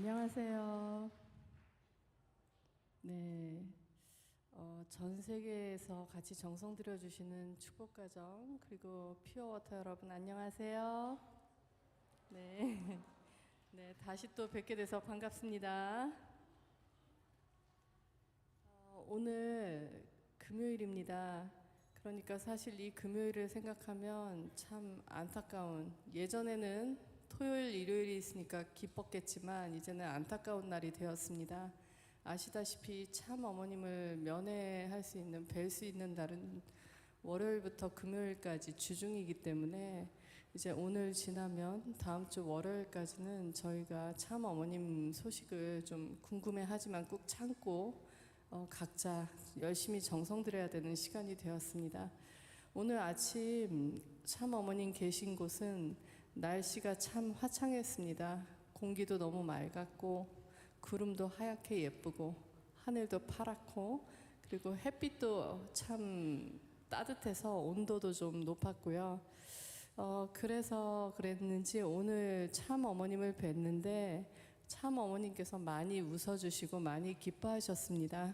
안녕하세요. 네, 전 세계에서 같이 정성 들여주시는 축복가정 그리고 퓨어워터 여러분 안녕하세요. 네, 네 다시 또 뵙게 돼서 반갑습니다. 오늘 금요일입니다. 그러니까 사실 이 금요일을 생각하면 참 안타까운, 예전에는 토요일, 일요일이 있으니까 기뻤겠지만 이제는 안타까운 날이 되었습니다. 아시다시피 참 어머님을 면회할 수 있는, 뵐 수 있는 날은 월요일부터 금요일까지 주중이기 때문에 이제 오늘 지나면 다음 주 월요일까지는 저희가 참 어머님 소식을 좀 궁금해하지만 꾹 참고 각자 열심히 정성 들여야 되는 시간이 되었습니다. 오늘 아침 참 어머님 계신 곳은 날씨가 참 화창했습니다. 공기도 너무 맑았고 구름도 하얗게 예쁘고 하늘도 파랗고 그리고 햇빛도 참 따뜻해서 온도도 좀 높았고요. 그래서 그랬는지 오늘 참 어머님을 뵀는데 참 어머님께서 많이 웃어주시고 많이 기뻐하셨습니다.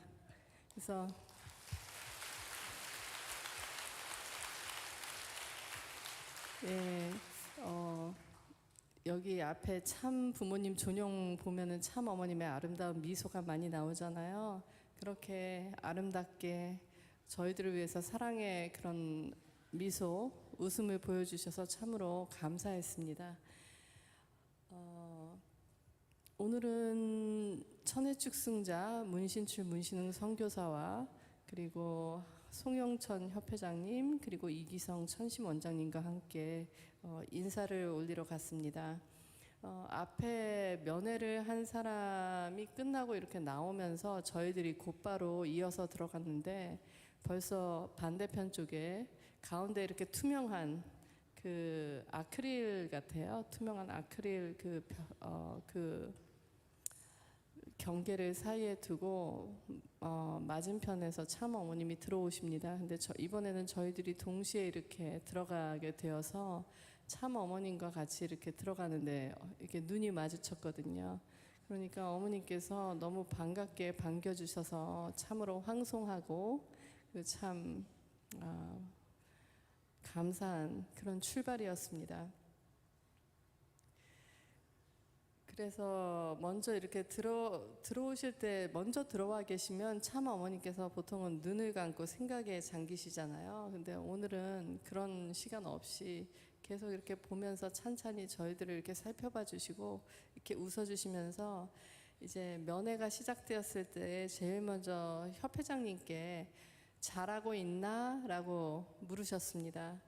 그래서 예, 여기 앞에 참 부모님 존용 보면은 참 어머님의 아름다운 미소가 많이 나오잖아요. 그렇게 아름답게 저희들을 위해서 사랑의 그런 미소, 웃음을 보여주셔서 참으로 감사했습니다. 오늘은 천혜축승자 문신출 문신흥 선교사와 그리고 송영천 협회장님 그리고 이기성 천심 원장님과 함께 인사를 올리러 갔습니다. 앞에 면회를 한 사람이 끝나고 이렇게 나오면서 저희들이 곧바로 이어서 들어갔는데 벌써 반대편 쪽에 가운데 이렇게 투명한 그 아크릴 같아요. 투명한 아크릴 그 경계를 사이에 두고 맞은편에서 참 어머님이 들어오십니다. 근데 이번에는 저희들이 동시에 이렇게 들어가게 되어서 참 어머님과 같이 이렇게 들어가는데 이렇게 눈이 마주쳤거든요. 그러니까 어머님께서 너무 반갑게 반겨주셔서 참으로 황송하고 참 감사한 그런 출발이었습니다. 그래서 먼저 이렇게 들어오실 때 먼저 들어와 계시면 참 어머니께서 보통은 눈을 감고 생각에 잠기시잖아요. 근데 오늘은 그런 시간 없이 계속 이렇게 보면서 찬찬히 저희들을 이렇게 살펴봐 주시고 이렇게 웃어 주시면서 이제 면회가 시작되었을 때 제일 먼저 협회장님께 잘하고 있나? 라고 물으셨습니다.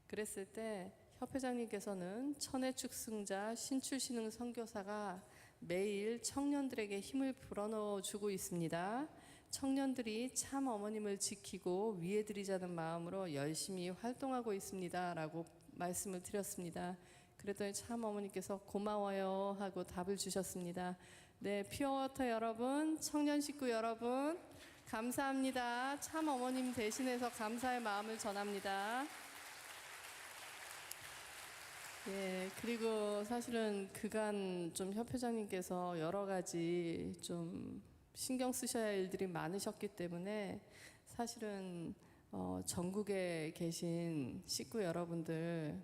그랬을 때 협회장님께서는 천혜축승자 신출신흥 선교사가 매일 청년들에게 힘을 불어넣어 주고 있습니다. 청년들이 참 어머님을 지키고 위해드리자는 마음으로 열심히 활동하고 있습니다. 라고 말씀을 드렸습니다. 그랬더니 참 어머니께서 고마워요 하고 답을 주셨습니다. 네, 퓨어워터 여러분, 청년 식구 여러분, 감사합니다. 참 어머님 대신해서 감사의 마음을 전합니다. 예, 그리고 사실은 그간 좀 협회장님께서 여러 가지 좀 신경 쓰셔야 할 일들이 많으셨기 때문에 사실은 전국에 계신 식구 여러분들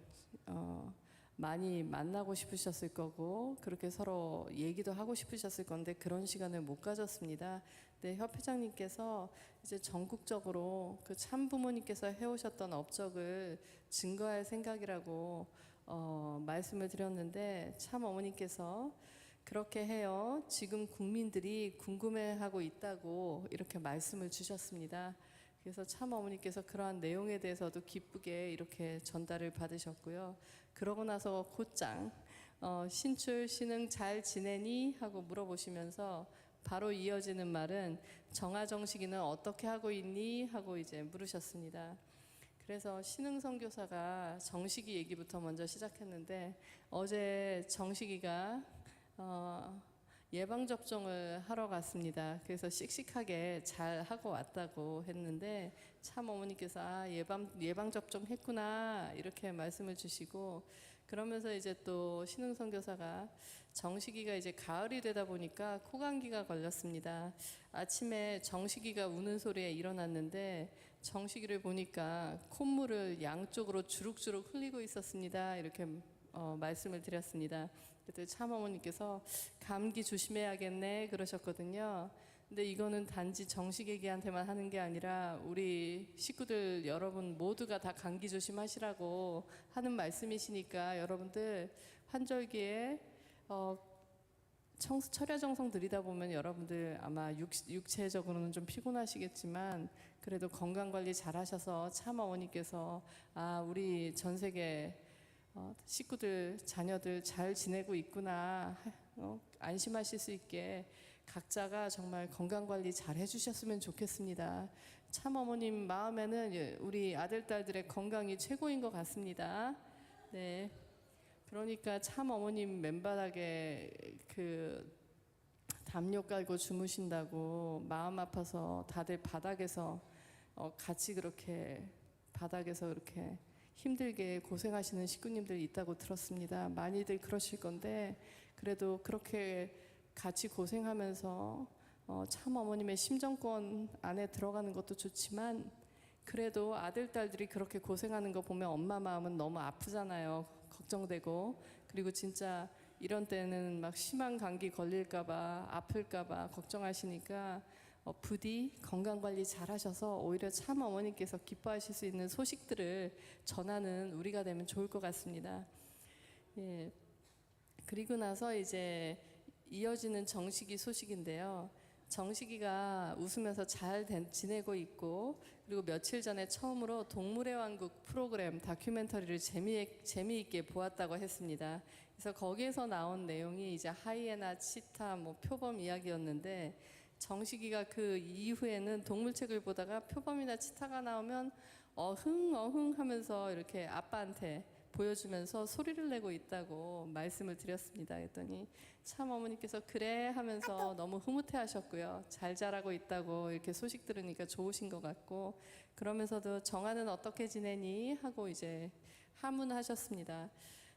많이 만나고 싶으셨을 거고 그렇게 서로 얘기도 하고 싶으셨을 건데 그런 시간을 못 가졌습니다. 네, 협회장님께서 이제 전국적으로 그 참부모님께서 해오셨던 업적을 증거할 생각이라고 말씀을 드렸는데 참 어머니께서 그렇게 해요. 지금 국민들이 궁금해하고 있다고 이렇게 말씀을 주셨습니다. 그래서 참 어머니께서 그러한 내용에 대해서도 기쁘게 이렇게 전달을 받으셨고요. 그러고 나서 곧장 신출 신흥 잘 지내니? 하고 물어보시면서 바로 이어지는 말은 정아정식이는 어떻게 하고 있니? 하고 이제 물으셨습니다. 그래서 신흥 선교사가 정식이 얘기부터 먼저 시작했는데 어제 정식이가 예방접종을 하러 갔습니다. 그래서 씩씩하게 잘 하고 왔다고 했는데 참 어머니께서 예방접종 했구나 이렇게 말씀을 주시고 그러면서 이제 또 신흥 선교사가 정식이가 이제 가을이 되다 보니까 코감기가 걸렸습니다. 아침에 정식이가 우는 소리에 일어났는데 정식이를 보니까 콧물을 양쪽으로 주룩주룩 흘리고 있었습니다. 이렇게 말씀을 드렸습니다. 그때 참어머니께서 감기 조심해야겠네 그러셨거든요. 근데 이거는 단지 정식애기한테만 하는 게 아니라 우리 식구들 여러분 모두가 다 감기 조심하시라고 하는 말씀이시니까 여러분들 환절기에 철야정성 드리다 보면 여러분들 아마 육체적으로는 좀 피곤하시겠지만 그래도 건강관리 잘 하셔서 참 어머니께서 우리 전 세계 식구들 자녀들 잘 지내고 있구나 안심하실 수 있게 각자가 정말 건강관리 잘 해주셨으면 좋겠습니다. 참 어머님 마음에는 우리 아들 딸들의 건강이 최고인 것 같습니다. 네. 그러니까 참 어머님 맨바닥에 그 담요 깔고 주무신다고 마음 아파서 다들 바닥에서 같이 그렇게 바닥에서 그렇게 힘들게 고생하시는 식구님들 있다고 들었습니다. 많이들 그러실 건데 그래도 그렇게 같이 고생하면서 참 어머님의 심정권 안에 들어가는 것도 좋지만 그래도 아들 딸들이 그렇게 고생하는 거 보면 엄마 마음은 너무 아프잖아요. 걱정되고 그리고 진짜 이런 때는 막 심한 감기 걸릴까봐 아플까봐 걱정하시니까 부디 건강관리 잘 하셔서 오히려 참 어머니께서 기뻐하실 수 있는 소식들을 전하는 우리가 되면 좋을 것 같습니다. 예. 그리고 나서 이제 이어지는 정식이 소식인데요. 정식이가 웃으면서 잘 지내고 있고 그리고 며칠 전에 처음으로 동물의 왕국 프로그램 다큐멘터리를 재미있게 보았다고 했습니다. 그래서 거기에서 나온 내용이 이제 하이에나, 치타, 뭐 표범 이야기였는데 정식이가 그 이후에는 동물책을 보다가 표범이나 치타가 나오면 어흥 하면서 이렇게 아빠한테 보여주면서 소리를 내고 있다고 말씀을 드렸습니다. 그랬더니 참 어머니께서 그래 하면서 너무 흐뭇해하셨고요. 잘 자라고 있다고 이렇게 소식 들으니까 좋으신 것 같고 그러면서도 정아는 어떻게 지내니 하고 이제 하문하셨습니다.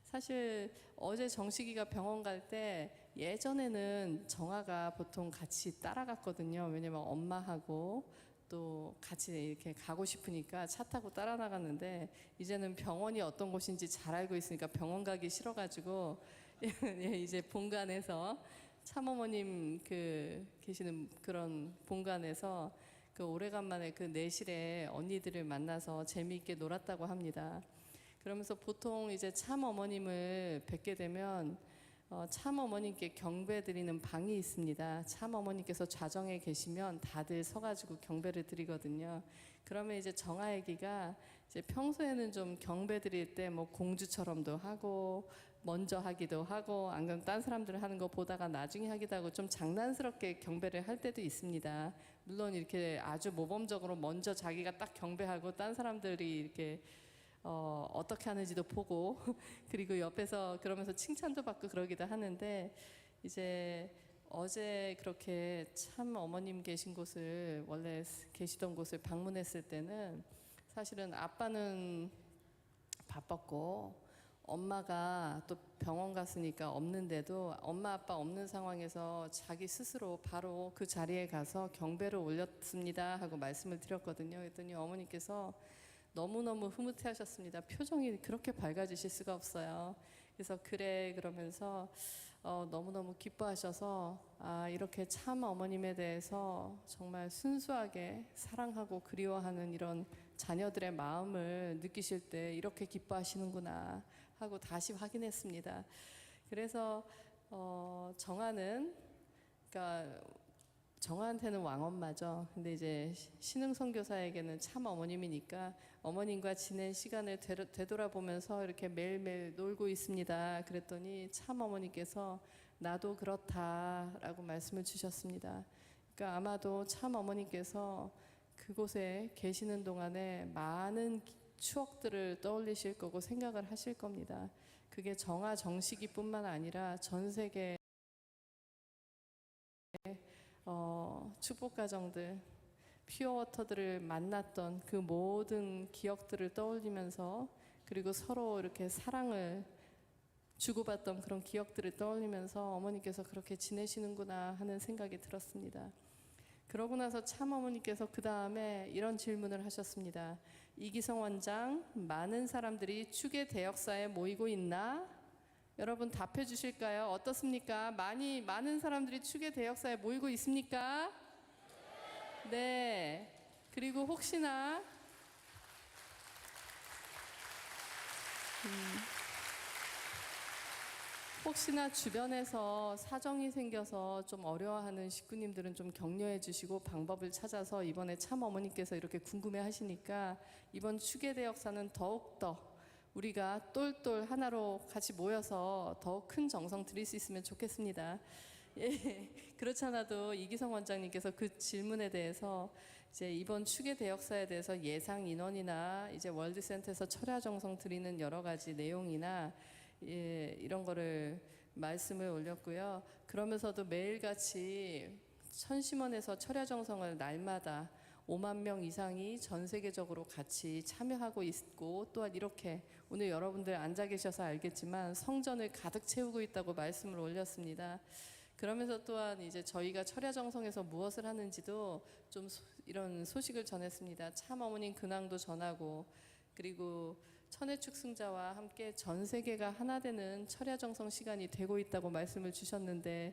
사실 어제 정식이가 병원 갈 때 예전에는 정아가 보통 같이 따라갔거든요. 왜냐면 엄마하고 또 같이 이렇게 가고 싶으니까 차 타고 따라 나갔는데 이제는 병원이 어떤 곳인지 잘 알고 있으니까 병원 가기 싫어가지고 이제 본관에서 참어머님 그 계시는 그런 본관에서 그 오래간만에 그 내실에 언니들을 만나서 재미있게 놀았다고 합니다. 그러면서 보통 이제 참 어머님을 뵙게 되면 참 어머님께 경배 드리는 방이 있습니다. 참 어머니께서 좌정에 계시면 다들 서가지고 경배를 드리거든요. 그러면 이제 정아애기가 이제 평소에는 좀 경배 드릴 때 뭐 공주처럼도 하고 먼저 하기도 하고 안 그러면 딴 사람들 하는 거 보다가 나중에 하기도 하고 좀 장난스럽게 경배를 할 때도 있습니다. 물론 이렇게 아주 모범적으로 먼저 자기가 딱 경배하고 딴 사람들이 이렇게 어떻게 하는지도 보고 그리고 옆에서 그러면서 칭찬도 받고 그러기도 하는데 이제 어제 그렇게 참 어머님 계신 곳을 원래 계시던 곳을 방문했을 때는 사실은 아빠는 바빴고 엄마가 또 병원 갔으니까 없는데도 엄마 아빠 없는 상황에서 자기 스스로 바로 그 자리에 가서 경배를 올렸습니다 하고 말씀을 드렸거든요. 그랬더니 어머니께서 너무너무 흐뭇해하셨습니다. 표정이 그렇게 밝아지실 수가 없어요. 그래서 그래 그러면서 너무너무 기뻐하셔서 이렇게 참 어머님에 대해서 정말 순수하게 사랑하고 그리워하는 이런 자녀들의 마음을 느끼실 때 이렇게 기뻐하시는구나 하고 다시 확인했습니다. 그래서 정아는 그러니까 정아한테는 왕엄마죠. 근데 이제 신흥 선교사에게는 참 어머님이니까 어머님과 지낸 시간을 되돌아보면서 이렇게 매일매일 놀고 있습니다. 그랬더니 참 어머니께서 나도 그렇다라고 말씀을 주셨습니다. 그러니까 아마도 참 어머니께서 그곳에 계시는 동안에 많은 추억들을 떠올리실 거고 생각을 하실 겁니다. 그게 정아 정식이뿐만 아니라 전 세계 축복 가정들, 퓨어워터들을 만났던 그 모든 기억들을 떠올리면서 그리고 서로 이렇게 사랑을 주고받던 그런 기억들을 떠올리면서 어머니께서 그렇게 지내시는구나 하는 생각이 들었습니다. 그러고 나서 참 어머니께서 그 다음에 이런 질문을 하셨습니다. 이기성 원장, 많은 사람들이 축의 대역사에 모이고 있나? 여러분 답해 주실까요? 어떻습니까? 많은 사람들이 축의 대역사에 모이고 있습니까? 네. 그리고 혹시나 주변에서 사정이 생겨서 좀 어려워하는 식구님들은 좀 격려해 주시고 방법을 찾아서 이번에 참 어머니께서 이렇게 궁금해 하시니까 이번 축의 대역사는 더욱더 우리가 똘똘 하나로 같이 모여서 더욱 큰 정성 드릴 수 있으면 좋겠습니다. 예, 그렇지 않아도 이기성 원장님께서 그 질문에 대해서 이제 이번 축의 대역사에 대해서 예상 인원이나 이제 월드센터에서 철야 정성 드리는 여러 가지 내용이나 이런 거를 말씀을 올렸고요. 그러면서도 매일같이 천심원에서 철야 정성을 날마다 5만 명 이상이 전 세계적으로 같이 참여하고 있고 또한 이렇게 오늘 여러분들 앉아 계셔서 알겠지만 성전을 가득 채우고 있다고 말씀을 올렸습니다. 그러면서 또한 이제 저희가 철야정성에서 무엇을 하는지도 좀 이런 소식을 전했습니다. 참 어머님 근황도 전하고 그리고 천혜축 승자와 함께 전 세계가 하나 되는 철야정성 시간이 되고 있다고 말씀을 주셨는데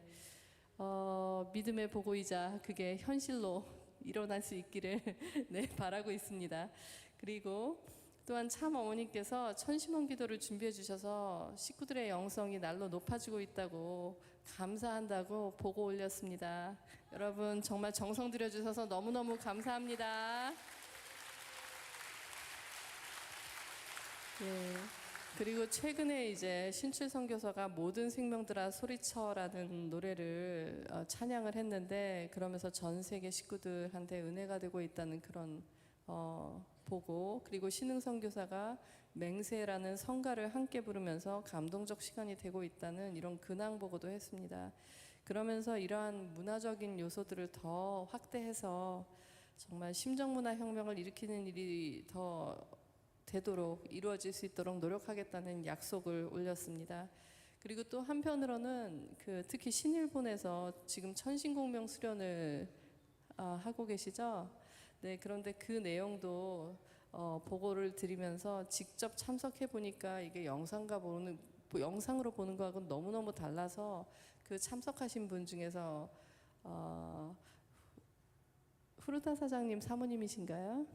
믿음의 보고이자 그게 현실로 일어날 수 있기를 네, 바라고 있습니다. 그리고 또한 참 어머니께서 천심원 기도를 준비해 주셔서 식구들의 영성이 날로 높아지고 있다고 감사한다고 보고 올렸습니다. 여러분 정말 정성 들여 주셔서 너무너무 감사합니다. 예. 그리고 최근에 이제 신출 선교사가 모든 생명들아 소리쳐라는 노래를 찬양을 했는데 그러면서 전 세계 식구들한테 은혜가 되고 있다는 그런 보고 그리고 신흥 선교사가 맹세라는 성가를 함께 부르면서 감동적 시간이 되고 있다는 이런 근황 보고도 했습니다. 그러면서 이러한 문화적인 요소들을 더 확대해서 정말 심정문화 혁명을 일으키는 일이 더 되도록 이루어질 수 있도록 노력하겠다는 약속을 올렸습니다. 그리고 또 한편으로는 특히 신일본에서 지금 천신공명 수련을 하고 계시죠? 네, 그런데 그 내용도 보고를 드리면서 직접 참석해 보니까 이게 영상으로 보는 거하고는 너무너무 달라서 그 참석하신 분 중에서 후르타 사장님 사모님이신가요?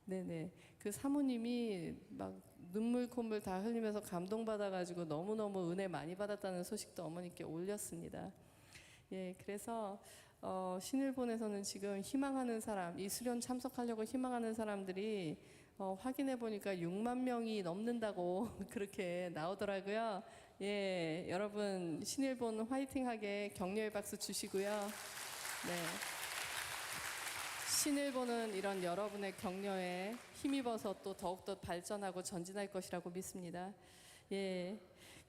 네네. 그 사모님이 막 눈물 콧물 다 흘리면서 감동받아가지고 너무너무 은혜 많이 받았다는 소식도 어머니께 올렸습니다. 예, 그래서 신일본에서는 지금 희망하는 사람, 이 수련 참석하려고 희망하는 사람들이 확인해 보니까 6만 명이 넘는다고 그렇게 나오더라고요. 예, 여러분 신일본 화이팅하게 격려의 박수 주시고요. 네. 신일본은 이런 여러분의 격려에 힘입어서 또 더욱더 발전하고 전진할 것이라고 믿습니다. 예.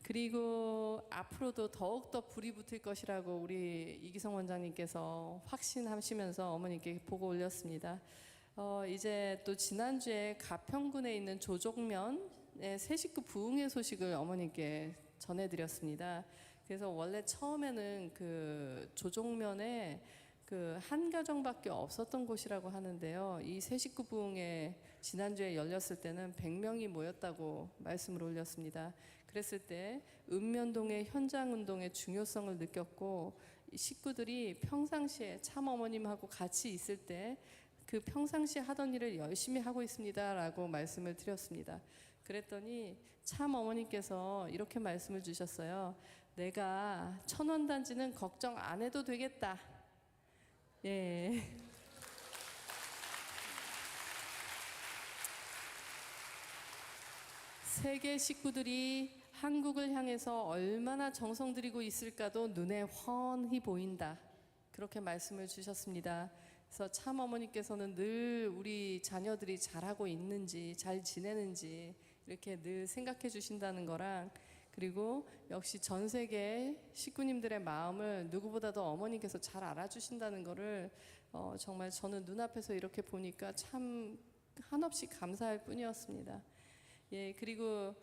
그리고 앞으로도 더욱더 불이 붙을 것이라고 우리 이기성 원장님께서 확신하시면서 어머니께 보고 올렸습니다. 이제 또 지난주에 가평군에 있는 조족면의 새 식구 부흥의 소식을 어머니께 전해드렸습니다. 그래서 원래 처음에는 그 조족면에 한 가정밖에 없었던 곳이라고 하는데요. 이 새 식구 부흥회 지난주에 열렸을 때는 100명이 모였다고 말씀을 올렸습니다. 그랬을 때 읍면동의 현장 운동의 중요성을 느꼈고 이 식구들이 평상시에 참 어머님하고 같이 있을 때 그 평상시에 하던 일을 열심히 하고 있습니다라고 말씀을 드렸습니다. 그랬더니 참 어머니께서 이렇게 말씀을 주셨어요. 내가 천원단지는 걱정 안 해도 되겠다. 예. 세계 식구들이 한국을 향해서 얼마나 정성 들이고 있을까도 눈에 훤히 보인다. 그렇게 말씀을 주셨습니다. 그래서 참 어머니께서는 늘 우리 자녀들이 잘하고 있는지 잘 지내는지 이렇게 늘 생각해 주신다는 거랑 그리고 역시 전 세계 식구님들의 마음을 누구보다도 어머니께서 잘 알아주신다는 거를 정말 저는 눈앞에서 이렇게 보니까 참 한없이 감사할 뿐이었습니다. 예, 그리고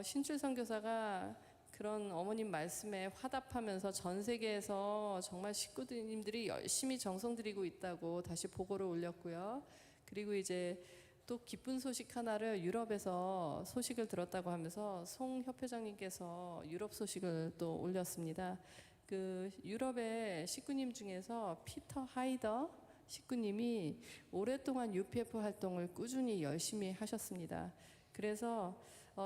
신출 선교사가 그런 어머님 말씀에 화답하면서 전 세계에서 정말 식구님들이 열심히 정성 들이고 있다고 다시 보고를 올렸고요. 그리고 이제 또 기쁜 소식 하나를 유럽에서 소식을 들었다고 하면서 송 협회장님께서 유럽 소식을 또 올렸습니다. 그 유럽의 식구님 중에서 피터 하이더 식구님이 오랫동안 UPF 활동을 꾸준히 열심히 하셨습니다. 그래서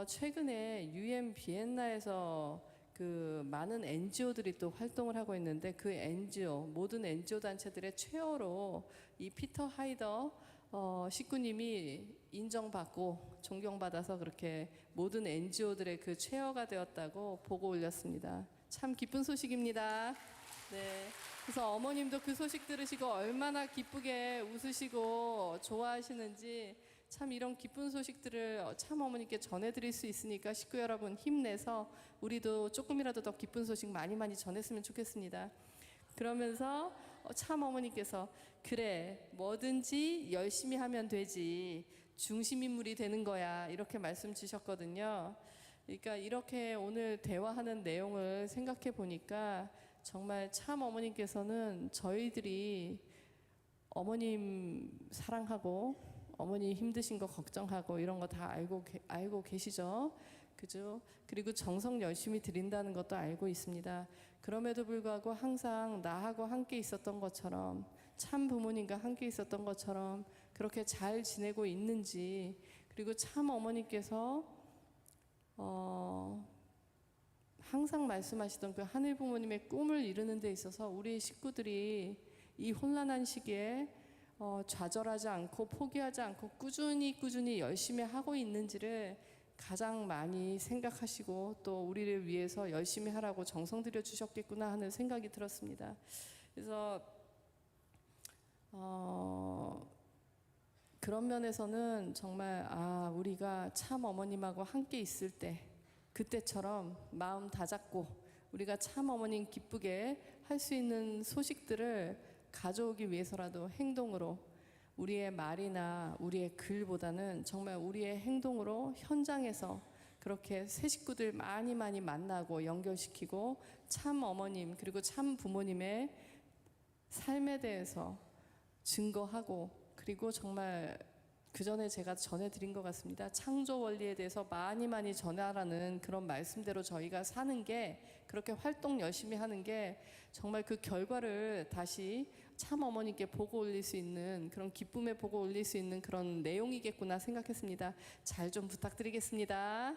최근에 UN 비엔나에서 그 많은 NGO들이 또 활동을 하고 있는데 그 NGO 모든 NGO 단체들의 최어로 이 피터 하이더 식구님이 인정받고 존경받아서 그렇게 모든 NGO들의 그 최어가 되었다고 보고 올렸습니다. 참 기쁜 소식입니다. 네. 그래서 어머님도 그 소식 들으시고 얼마나 기쁘게 웃으시고 좋아하시는지 참 이런 기쁜 소식들을 참 어머니께 전해드릴 수 있으니까 식구 여러분 힘내서 우리도 조금이라도 더 기쁜 소식 많이 전했으면 좋겠습니다. 그러면서 참 어머니께서 그래 뭐든지 열심히 하면 되지 중심인물이 되는 거야 이렇게 말씀 주셨거든요. 그러니까 이렇게 오늘 대화하는 내용을 생각해 보니까 정말 참 어머님께서는 저희들이 어머님 사랑하고 어머니 힘드신 거 걱정하고 이런 거 다 알고 계시죠? 그죠? 그리고 정성 열심히 드린다는 것도 알고 있습니다. 그럼에도 불구하고 항상 나하고 함께 있었던 것처럼 참 부모님과 함께 있었던 것처럼 그렇게 잘 지내고 있는지 그리고 참 어머니께서 항상 말씀하시던 그 하늘 부모님의 꿈을 이루는 데 있어서 우리 식구들이 이 혼란한 시기에 좌절하지 않고 포기하지 않고 꾸준히 열심히 하고 있는지를 가장 많이 생각하시고 또 우리를 위해서 열심히 하라고 정성 들여 주셨겠구나 하는 생각이 들었습니다. 그래서 그런 면에서는 정말 우리가 참 어머님하고 함께 있을 때 그때처럼 마음 다잡고 우리가 참 어머님 기쁘게 할 수 있는 소식들을 가져오기 위해서라도 행동으로 우리의 말이나 우리의 글보다는 정말 우리의 행동으로 현장에서 그렇게 새 식구들 많이 만나고 연결시키고 참 어머님 그리고 참 부모님의 삶에 대해서 증거하고 그리고 정말 그 전에 제가 전해드린 것 같습니다. 창조 원리에 대해서 많이 전하라는 그런 말씀대로 저희가 사는 게 그렇게 활동 열심히 하는 게 정말 그 결과를 다시 참 어머니께 보고 올릴 수 있는 그런 기쁨에 보고 올릴 수 있는 그런 내용이겠구나 생각했습니다. 잘 좀 부탁드리겠습니다.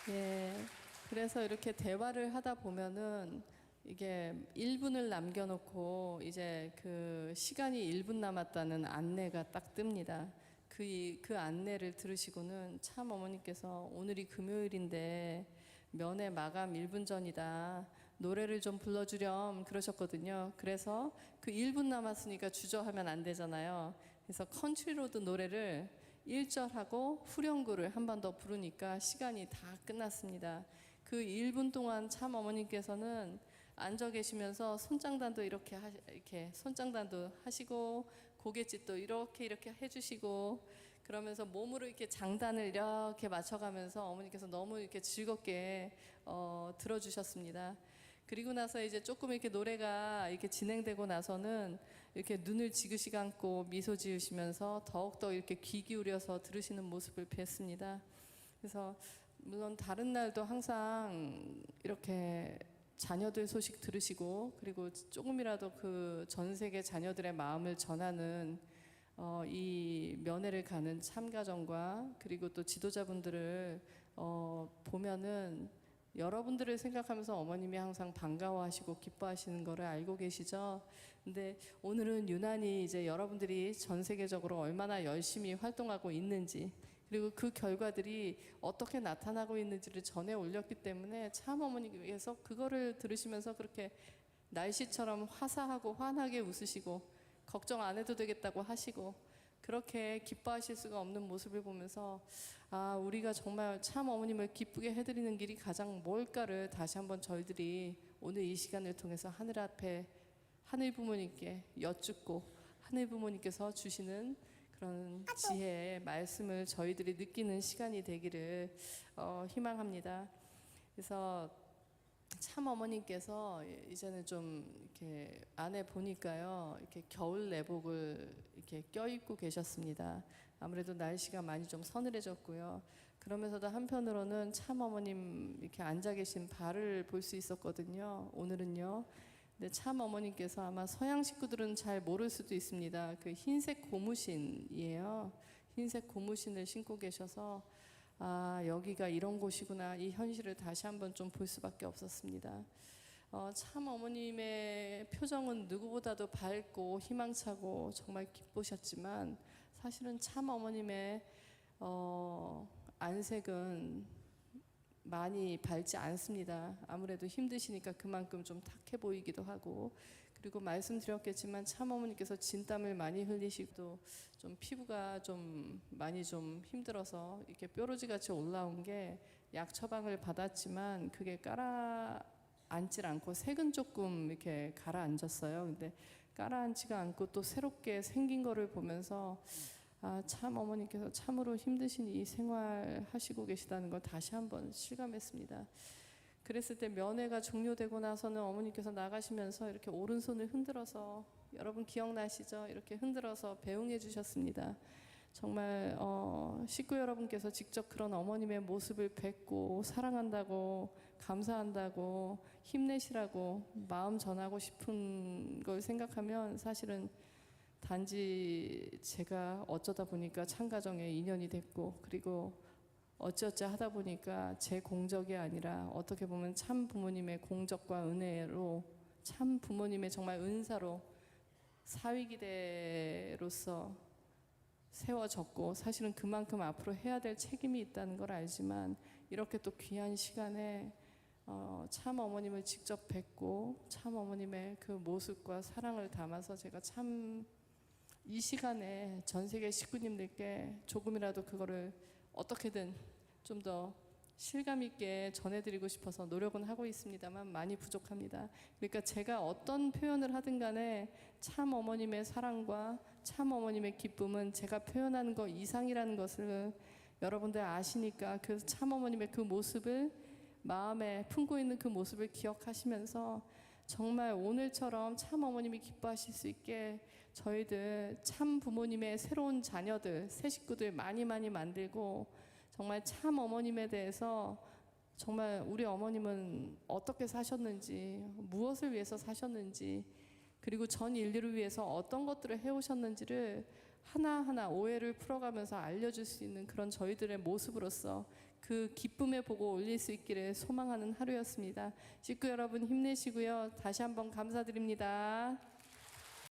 예, 그래서 이렇게 대화를 하다 보면은 이게 1분을 남겨놓고 이제 그 시간이 1분 남았다는 안내가 딱 뜹니다. 그 안내를 들으시고는 참 어머니께서 오늘이 금요일인데 면회 마감 1분 전이다. 노래를 좀 불러주렴 그러셨거든요. 그래서 그 1분 남았으니까 주저하면 안 되잖아요. 그래서 컨트리로드 노래를 1절하고 후렴구를 한 번 더 부르니까 시간이 다 끝났습니다. 그 1분 동안 참 어머님께서는 앉아 계시면서 손장단도 이렇게 손장단도 하시고 고갯짓도 이렇게 해주시고 그러면서 몸으로 이렇게 장단을 이렇게 맞춰가면서 어머니께서 너무 이렇게 즐겁게 들어주셨습니다. 그리고 나서 이제 조금 이렇게 노래가 이렇게 진행되고 나서는 이렇게 눈을 지그시 감고 미소 지으시면서 더욱더 이렇게 귀 기울여서 들으시는 모습을 뵀습니다. 그래서 물론 다른 날도 항상 이렇게 자녀들 소식 들으시고 그리고 조금이라도 그 전 세계 자녀들의 마음을 전하는 이 면회를 가는 참가정과 그리고 또 지도자분들을 보면은 여러분들을 생각하면서 어머님이 항상 반가워하시고 기뻐하시는 거를 알고 계시죠? 근데 오늘은 유난히 이제 여러분들이 전 세계적으로 얼마나 열심히 활동하고 있는지 그리고 그 결과들이 어떻게 나타나고 있는지를 전해 올렸기 때문에 참 어머니께서 그거를 들으시면서 그렇게 날씨처럼 화사하고 환하게 웃으시고 걱정 안 해도 되겠다고 하시고 그렇게 기뻐하실 수가 없는 모습을 보면서 우리가 정말 참 어머님을 기쁘게 해드리는 길이 가장 뭘까를 다시 한번 저희들이 오늘 이 시간을 통해서 하늘 앞에 하늘 부모님께 여쭙고 하늘 부모님께서 주시는 그런 지혜의 말씀을 저희들이 느끼는 시간이 되기를 희망합니다. 그래서 참 어머님께서 이제는 좀 이렇게 안에 보니까요, 이렇게 겨울 내복을 이렇게 껴입고 계셨습니다. 아무래도 날씨가 많이 좀 서늘해졌고요. 그러면서도 한편으로는 참 어머님 이렇게 앉아 계신 발을 볼 수 있었거든요. 오늘은요. 근데 참 어머님께서 아마 서양 식구들은 잘 모를 수도 있습니다. 그 흰색 고무신이에요. 흰색 고무신을 신고 계셔서 아, 여기가 이런 곳이구나, 이 현실을 다시 한번 좀 볼 수밖에 없었습니다. 참 어머님의 표정은 누구보다도 밝고 희망차고 정말 기쁘셨지만 사실은 참 어머님의 안색은 많이 밝지 않습니다. 아무래도 힘드시니까 그만큼 좀 탁해 보이기도 하고, 그리고 말씀드렸겠지만 참 어머니께서 진땀을 많이 흘리시고 좀 피부가 좀 많이 좀 힘들어서 이렇게 뾰루지 같이 올라온 게 약 처방을 받았지만 그게 가라앉질 않고 색은 조금 이렇게 가라앉았어요. 근데 가라앉지가 않고 또 새롭게 생긴 거를 보면서 아, 참 어머니께서 참으로 힘드신 이 생활 하시고 계시다는 걸 다시 한번 실감했습니다. 그랬을 때 면회가 종료되고 나서는 어머니께서 나가시면서 이렇게 오른손을 흔들어서, 여러분 기억나시죠? 이렇게 흔들어서 배웅해 주셨습니다. 정말 식구 여러분께서 직접 그런 어머님의 모습을 뵙고 사랑한다고, 감사한다고, 힘내시라고 마음 전하고 싶은 걸 생각하면 사실은 단지 제가 어쩌다 보니까 참가정에 인연이 됐고, 그리고 어쩌어쩌 하다 보니까 제 공적이 아니라 어떻게 보면 참 부모님의 공적과 은혜로, 참 부모님의 정말 은사로 사위기대로서 세워졌고, 사실은 그만큼 앞으로 해야 될 책임이 있다는 걸 알지만 이렇게 또 귀한 시간에 참 어머님을 직접 뵙고 참 어머님의 그 모습과 사랑을 담아서 제가 참 이 시간에 전 세계 식구님들께 조금이라도 그거를 어떻게든 좀 더 실감 있게 전해드리고 싶어서 노력은 하고 있습니다만 많이 부족합니다. 그러니까 제가 어떤 표현을 하든 간에 참 어머님의 사랑과 참 어머님의 기쁨은 제가 표현하는 것 이상이라는 것을 여러분들 아시니까 그 참 어머님의 그 모습을 마음에 품고 있는 그 모습을 기억하시면서 정말 오늘처럼 참 어머님이 기뻐하실 수 있게 저희들 참 부모님의 새로운 자녀들, 새 식구들 많이 만들고, 정말 참 어머님에 대해서 정말 우리 어머님은 어떻게 사셨는지, 무엇을 위해서 사셨는지, 그리고 전 인류를 위해서 어떤 것들을 해오셨는지를 하나하나 오해를 풀어가면서 알려줄 수 있는 그런 저희들의 모습으로서 그 기쁨의 보고 올릴 수 있기를 소망하는 하루였습니다. 식구 여러분 힘내시고요. 다시 한번 감사드립니다.